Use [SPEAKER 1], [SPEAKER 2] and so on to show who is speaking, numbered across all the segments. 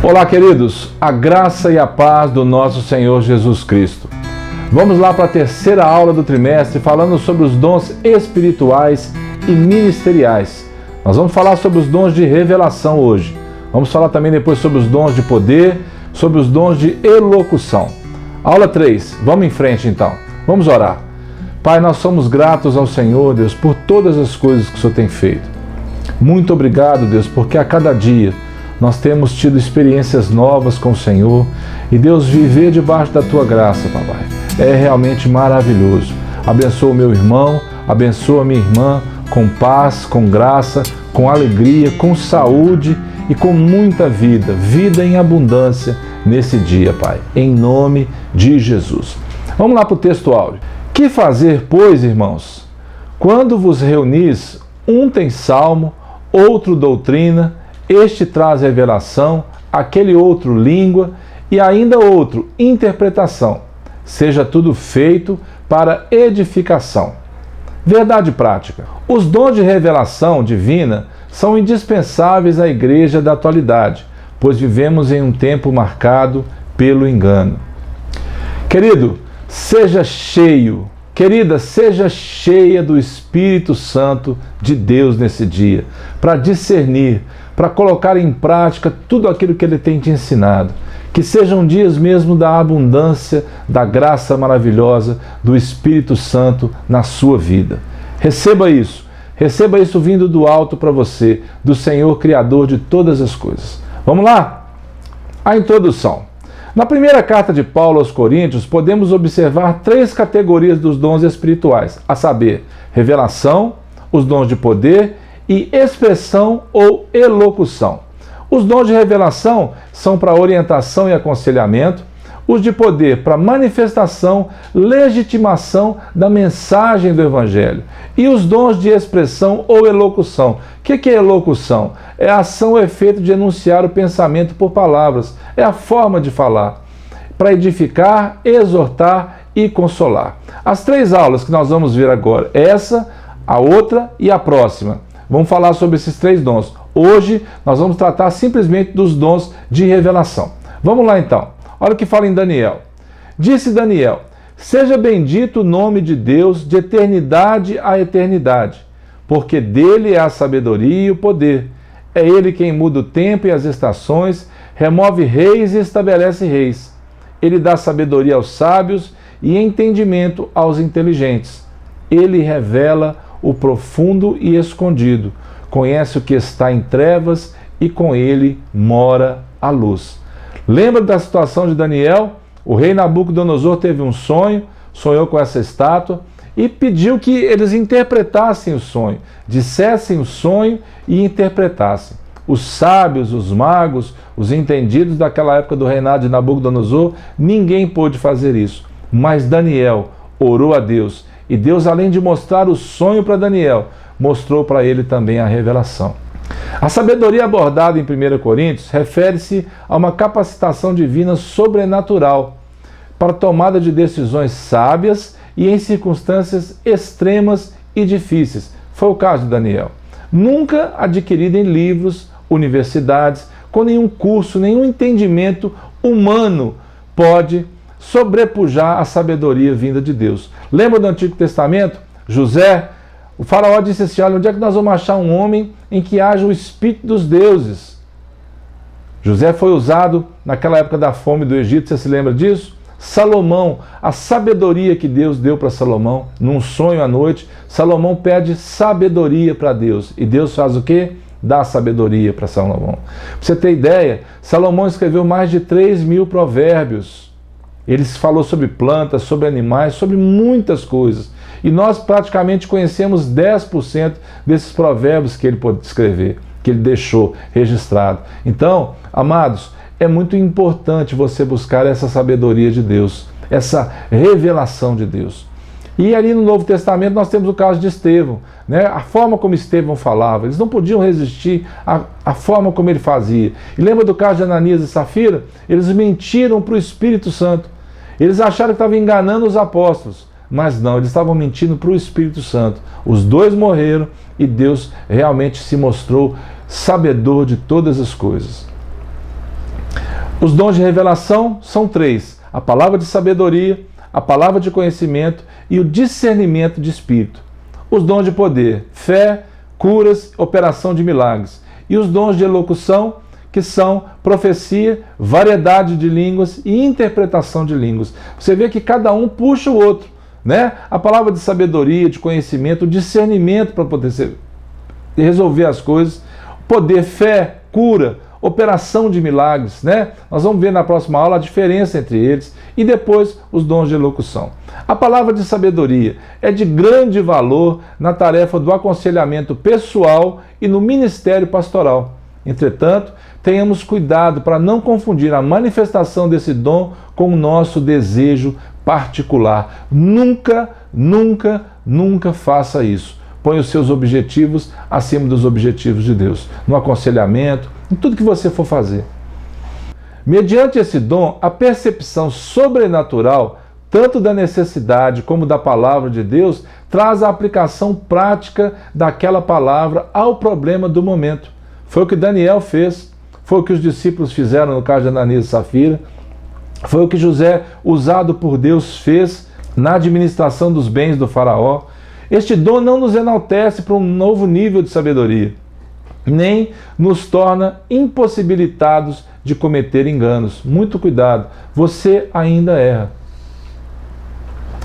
[SPEAKER 1] Olá, queridos, a graça e a paz do nosso Senhor Jesus Cristo. Vamos lá para a terceira aula do trimestre, falando sobre os dons espirituais e ministeriais. Nós vamos falar sobre os dons de revelação hoje. Vamos falar também depois sobre os dons de poder, sobre os dons de elocução. Aula 3, vamos em frente então. Vamos orar. Pai, nós somos gratos ao Senhor, Deus, por todas as coisas que o Senhor tem feito. Muito obrigado, Deus, porque a cada dia nós temos tido experiências novas com o Senhor e, Deus, viver debaixo da Tua graça, papai, é realmente maravilhoso. Abençoa o meu irmão, abençoa a minha irmã com paz, com graça, com alegria, com saúde e com muita vida, vida em abundância nesse dia, Pai, em nome de Jesus. Vamos lá para o texto áudio. Que fazer, pois, irmãos? Quando vos reunis, um tem salmo, outro doutrina, este traz revelação, aquele outro língua e ainda outro interpretação. Seja tudo feito para edificação. Verdade prática. Os dons de revelação divina são indispensáveis à igreja da atualidade, pois vivemos em um tempo marcado pelo engano. Querido, seja cheio. Querida, seja cheia do Espírito Santo de Deus nesse dia, para discernir, para colocar em prática tudo aquilo que Ele tem te ensinado. Que sejam dias mesmo da abundância, da graça maravilhosa do Espírito Santo na sua vida. Receba isso vindo do alto para você, do Senhor Criador de todas as coisas. Vamos lá? A introdução. Na primeira carta de Paulo aos Coríntios, podemos observar 3 categorias dos dons espirituais, a saber, revelação, os dons de poder e expressão ou elocução. Os dons de revelação são para orientação e aconselhamento, os de poder para manifestação, legitimação da mensagem do Evangelho. E os dons de expressão ou elocução. O que é elocução? É a ação ou efeito de enunciar o pensamento por palavras. É a forma de falar, para edificar, exortar e consolar. As 3 aulas que nós vamos ver agora, essa, a outra e a próxima, vamos falar sobre esses 3 dons. Hoje nós vamos tratar simplesmente dos dons de revelação. Vamos lá então. Olha o que fala em Daniel. Disse Daniel: seja bendito o nome de Deus de eternidade a eternidade, porque dele é a sabedoria e o poder. É ele quem muda o tempo e as estações, remove reis e estabelece reis. Ele dá sabedoria aos sábios e entendimento aos inteligentes. Ele revela o profundo e escondido, conhece o que está em trevas e com ele mora a luz. Lembra da situação de Daniel? O rei Nabucodonosor teve um sonho, sonhou com essa estátua e pediu que eles interpretassem o sonho, dissessem o sonho e interpretassem. Os sábios, os magos, os entendidos daquela época do reinado de Nabucodonosor, ninguém pôde fazer isso. Mas Daniel orou a Deus e Deus, além de mostrar o sonho para Daniel, mostrou para ele também a revelação. A sabedoria abordada em 1 Coríntios refere-se a uma capacitação divina sobrenatural para tomada de decisões sábias e em circunstâncias extremas e difíceis. Foi o caso de Daniel. Nunca adquirida em livros, universidades, com nenhum curso, nenhum entendimento humano pode sobrepujar a sabedoria vinda de Deus. Lembra do Antigo Testamento? José, o faraó disse assim: olha, onde é que nós vamos achar um homem em que haja o Espírito dos deuses? José foi usado naquela época da fome do Egito, você se lembra disso? Salomão, a sabedoria que Deus deu para Salomão, num sonho à noite, Salomão pede sabedoria para Deus. E Deus faz o quê? Dá sabedoria para Salomão. Para você ter ideia, Salomão escreveu mais de 3.000 provérbios. Ele falou sobre plantas, sobre animais, sobre muitas coisas. E nós praticamente conhecemos 10% desses provérbios que ele pôde escrever, que ele deixou registrado. Então, amados, é muito importante você buscar essa sabedoria de Deus, essa revelação de Deus. E ali no Novo Testamento nós temos o caso de Estevão, né? A forma como Estevão falava, eles não podiam resistir à forma como ele fazia. E lembra do caso de Ananias e Safira? Eles mentiram para o Espírito Santo. Eles acharam que estavam enganando os apóstolos. Mas não, eles estavam mentindo para o Espírito Santo. Os 2 morreram e Deus realmente se mostrou sabedor de todas as coisas. Os dons de revelação são 3: a palavra de sabedoria, a palavra de conhecimento e o discernimento de espírito. Os dons de poder: fé, curas, operação de milagres. E os dons de elocução, que são profecia, variedade de línguas e interpretação de línguas. Você vê que cada um puxa o outro, né? A palavra de sabedoria, de conhecimento, o discernimento para poder resolver as coisas, poder, fé, cura, operação de milagres, né? Nós vamos ver na próxima aula a diferença entre eles, e depois os dons de elocução. A palavra de sabedoria é de grande valor na tarefa do aconselhamento pessoal e no ministério pastoral. Entretanto, tenhamos cuidado para não confundir a manifestação desse dom com o nosso desejo particular. Nunca, nunca, nunca faça isso. Põe os seus objetivos acima dos objetivos de Deus, no aconselhamento, em tudo que você for fazer. Mediante esse dom, a percepção sobrenatural, tanto da necessidade como da palavra de Deus, traz a aplicação prática daquela palavra ao problema do momento. Foi o que Daniel fez, foi o que os discípulos fizeram no caso de Ananias e Safira, foi o que José, usado por Deus, fez na administração dos bens do faraó. Este dom não nos enaltece para um novo nível de sabedoria, nem nos torna impossibilitados de cometer enganos. Muito cuidado, você ainda erra.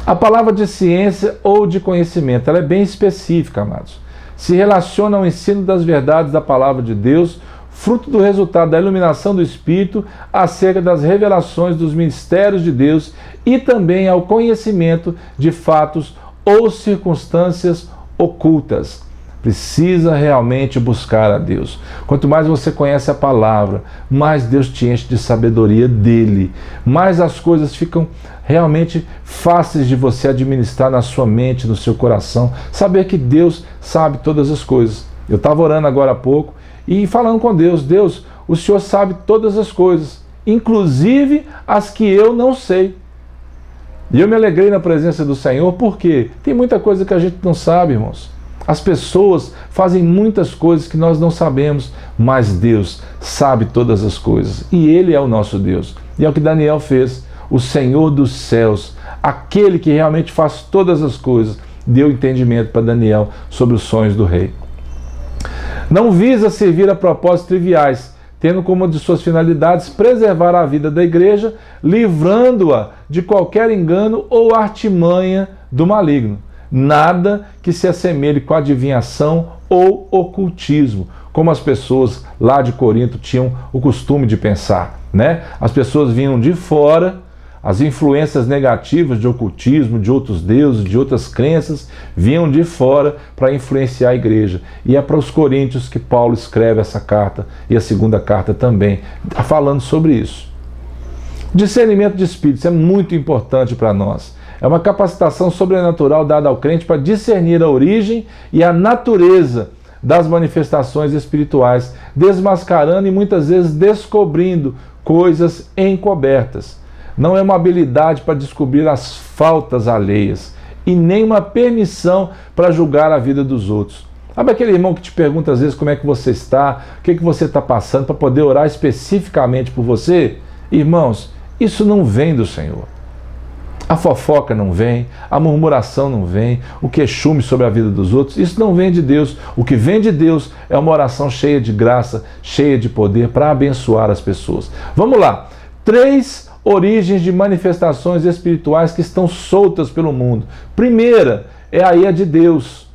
[SPEAKER 1] A palavra de ciência ou de conhecimento, ela é bem específica, amados. Se relaciona ao ensino das verdades da palavra de Deus, fruto do resultado da iluminação do Espírito acerca das revelações dos mistérios de Deus e também ao conhecimento de fatos ou circunstâncias ocultas. Precisa realmente buscar a Deus. Quanto mais você conhece a palavra, mais Deus te enche de sabedoria dele. Mais as coisas ficam realmente fáceis de você administrar na sua mente, no seu coração. Saber que Deus sabe todas as coisas. Eu estava orando agora há pouco e falando com Deus. Deus, o Senhor sabe todas as coisas, inclusive as que eu não sei. E eu me alegrei na presença do Senhor, porque tem muita coisa que a gente não sabe, irmãos. As pessoas fazem muitas coisas que nós não sabemos, mas Deus sabe todas as coisas. E Ele é o nosso Deus. E é o que Daniel fez. O Senhor dos céus, aquele que realmente faz todas as coisas, deu entendimento para Daniel sobre os sonhos do rei. Não visa servir a propósitos triviais, tendo como uma de suas finalidades preservar a vida da igreja, livrando-a de qualquer engano ou artimanha do maligno. Nada que se assemelhe com adivinhação ou ocultismo, como as pessoas lá de Corinto tinham o costume de pensar, né? As pessoas vinham de fora, as influências negativas de ocultismo, de outros deuses, de outras crenças, vinham de fora para influenciar a igreja. E é para os coríntios que Paulo escreve essa carta, e a segunda carta também, falando sobre isso. Discernimento de espíritos é muito importante para nós. É uma capacitação sobrenatural dada ao crente para discernir a origem e a natureza das manifestações espirituais, desmascarando e muitas vezes descobrindo coisas encobertas. Não é uma habilidade para descobrir as faltas alheias e nem uma permissão para julgar a vida dos outros. Sabe aquele irmão que te pergunta às vezes como é que você está, o que você está passando, para poder orar especificamente por você? Irmãos, isso não vem do Senhor. A fofoca não vem, a murmuração não vem, o queixume sobre a vida dos outros, isso não vem de Deus. O que vem de Deus é uma oração cheia de graça, cheia de poder para abençoar as pessoas. Vamos lá. 3 origens de manifestações espirituais que estão soltas pelo mundo. Primeira é a de Deus.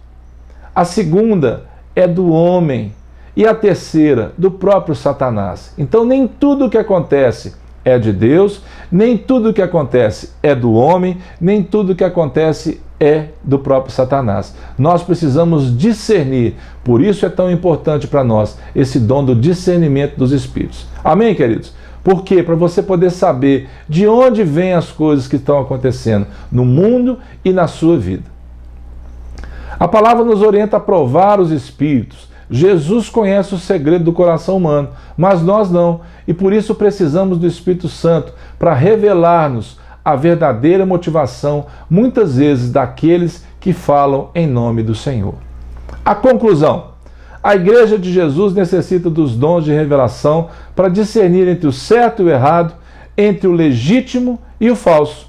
[SPEAKER 1] A segunda é do homem. E a terceira, do próprio Satanás. Então nem tudo o que acontece é de Deus, nem tudo o que acontece é do homem, nem tudo o que acontece é do próprio Satanás. Nós precisamos discernir. Por isso é tão importante para nós esse dom do discernimento dos espíritos. Amém, queridos? Por quê? Para você poder saber de onde vêm as coisas que estão acontecendo no mundo e na sua vida. A palavra nos orienta a provar os espíritos. Jesus conhece o segredo do coração humano, mas nós não. E por isso precisamos do Espírito Santo para revelar-nos a verdadeira motivação, muitas vezes daqueles que falam em nome do Senhor. A conclusão. A igreja de Jesus necessita dos dons de revelação para discernir entre o certo e o errado, entre o legítimo e o falso.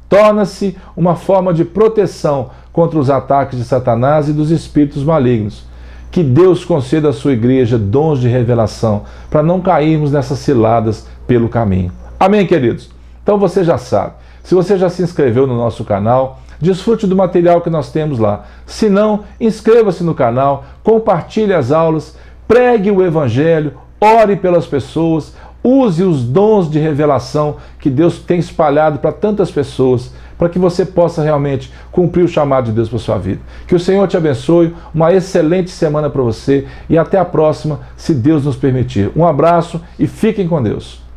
[SPEAKER 1] Torna-se uma forma de proteção contra os ataques de Satanás e dos espíritos malignos. Que Deus conceda à sua igreja dons de revelação para não cairmos nessas ciladas pelo caminho. Amém, queridos? Então você já sabe. Se você já se inscreveu no nosso canal, desfrute do material que nós temos lá. Se não, inscreva-se no canal, compartilhe as aulas, pregue o evangelho, ore pelas pessoas, use os dons de revelação que Deus tem espalhado para tantas pessoas, para que você possa realmente cumprir o chamado de Deus para a sua vida. Que o Senhor te abençoe, uma excelente semana para você e até a próxima, se Deus nos permitir. Um abraço e fiquem com Deus.